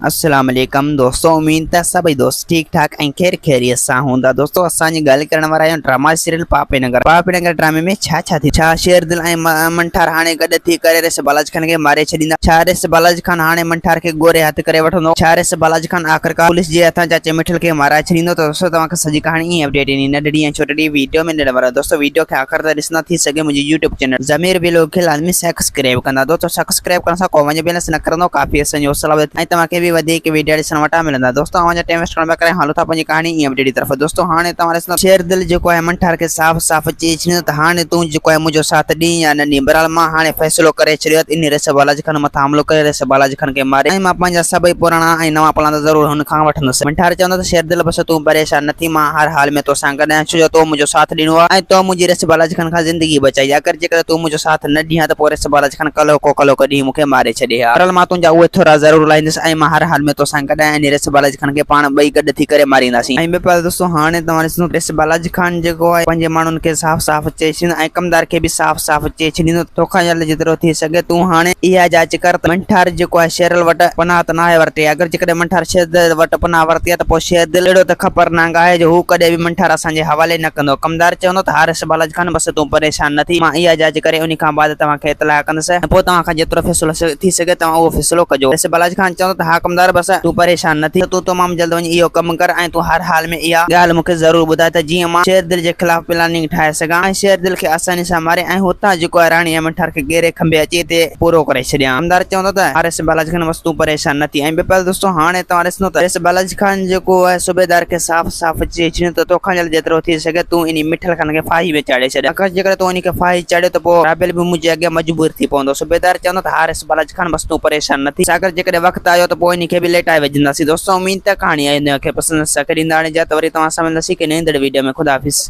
अस्सलाम वालेकुम दोस्तों, उम्मीद है सभी दोस्त ठीक ठाक ऐं खैर खैरियत सां हूंदा। दोस्तों असांजी ॻाल्हि करण वारा आहियूं ड्रामा सीरियल पापी नगर ड्रामे में छा थी, छा शेरदिल ऐं मंठार हाणे गॾु थी करे रिस बालाजी खान खे मारे छॾींदा, छा रिस बालाजी खान हाणे मंठार खे गोरे हथ करे वठंदो, छा रिस बालाजी खान आख़िरकार पुलिस जे हथां चाचे मिठल खे माराए छॾींदो। त दोस्तों तव्हांखे सॼी कहाणी अपडेट इन नंढड़ी ऐं छोटी वीडियो में ॾियण वारा। दोस्तों वीडियो खे आख़िर ताईं ॾिसंदा थी सघे मुंहिंजी यूट्यूब चैनल ज़मीर बिलो खे लाज़मी सब्सक्राइब कंदा। दोस्तों सब्सक्राइब करण सां को वञ बैलेंस न करंदो, काफ़ी असांजो सलाह ऐं तव्हांखे बि वधीक वीडियो ॾिसण वटां मिलंदा। दोस्तों आवाज़ टाइम वेस्ट करण करे हालो था पंहिंजी कहानी ई अपडेट तरफ। दोस्तों हाणे तव्हां ॾिसंदा शेरदिल जेको आहे मंठार खे साफ़ साफ़ चई छॾियो त हाणे तूं जेको आहे मुंहिंजो साथ ॾी या न ॾी, बहरहाल मां हाणे फ़ैसिलो करे छॾियो इन रिस बालाजी खान मथां हमलो करे रिस बालाजी खान खे मारे ऐं मां पंहिंजा सभई पुराणा ऐं नवां प्लान ज़रूरु हुन खां वठंदुसि। मंठार चवंदो त शेरदिल बस तूं परेशान न थी, मां हर हाल में तोसां गॾु आहियां, छो जो तो मुंहिंजो साथ ॾिनो आहे ऐं तो मुंहिंजी रिस बालाजी खान खां ज़िंदगी बचाई। अगरि जेकर तूं मुंहिंजो साथ न ॾींहां त पोइ रिस बालाजी खान कलो को ॾींहुं मूंखे मारे छॾे हा। बहरहाल मां तुंहिंजा उहे थोरा ज़रूरु लाहींदुसि ऐं मां हर हाल में तोसां गॾु आहियां। रिस बालाजी खान खे पाण ॿई गॾु थी करे मारींदासीं। ऐं ॿिए दोस्तों हाणे तव्हां ॾिसंदो रिस बालाजी खान जेको आहे पंहिंजे माण्हुनि खे साफ़ साफ़ चई छॾींदो ऐं कमदार खे बि साफ़ साफ़ चई छॾींदो तोखां जल्द जेतिरो थी सघे तूं हाणे इहा जांच कर त मंठार जेको आहे शेरल वटि पनाह त न आहे वरिती। अगरि जेकॾहिं मंठार शेरदिल वटि पनाह वरिती आहे त पोइ शेरदिल अहिड़ो त ख़बरनाक आहे जो हू कॾहिं बि मंठार असांजे हवाले न कंदो। कमदार चवंदो त हा रिस बालाजी खान बस तूं परेशान न थी, मां इहा जांच करे उन खां बाद तव्हांखे इतला कंदुसि, पोइ तव्हांखां जेतिरो फ़ैसिलो थी सघे तव्हां उहो फ़ैसिलो कजो। रिस बालाजी खान चवंदो त हा कमदार बस तूं परेशान न थी, तूं तमामु जल्द वञी इहो कमु कर ऐं तूं हर हाल में इहा ॻाल्हि मूंखे ज़रूरु ॿुधाए त जीअं मां शेरदिल जे ख़िलाफ़ प्लानिंग ठाहे सघां ऐं शेरदिल खे आसानी सां मारे ऐं हुतां जेको आहे राणी ऐं मंठार खे गेरे खंभे अची ते पूरो करे छॾियां। कमदार चवंदो त हा रिस बालाजी खान बस तूं परेशान न थी। ऐं ॿिए दोस्तों हाणे तव्हां ॾिसंदो त रिस बालाजी खान जेको आहे सूबेदार खे साफ़ साफ़ चई छॾियो त तोखां जल्द जेतिरो थी सघे तूं इन मिठल खान खे फाही में चाढ़े छॾ। अगरि जेकर तूं इन खे फाही चाढ़ियो त पोइ राबेल बि मुंहिंजे अॻियां मजबूर थी पवंदो। सूबेदार चवंदो त हा रिस बालाजी खान बस तूं परेशान न थी, अगरि जेकॾहिं वक़्तु आयो त पोइ इन खे बि लेटाए विझंदासीं। दोस्तों उम्मीद है कहानी आहे इन खे पसंदि करे ॾींदा। हाणे जा त वरी तव्हां सां मिलंदासीं कि नईं वीडियो में। खुदा हाफ़िज़।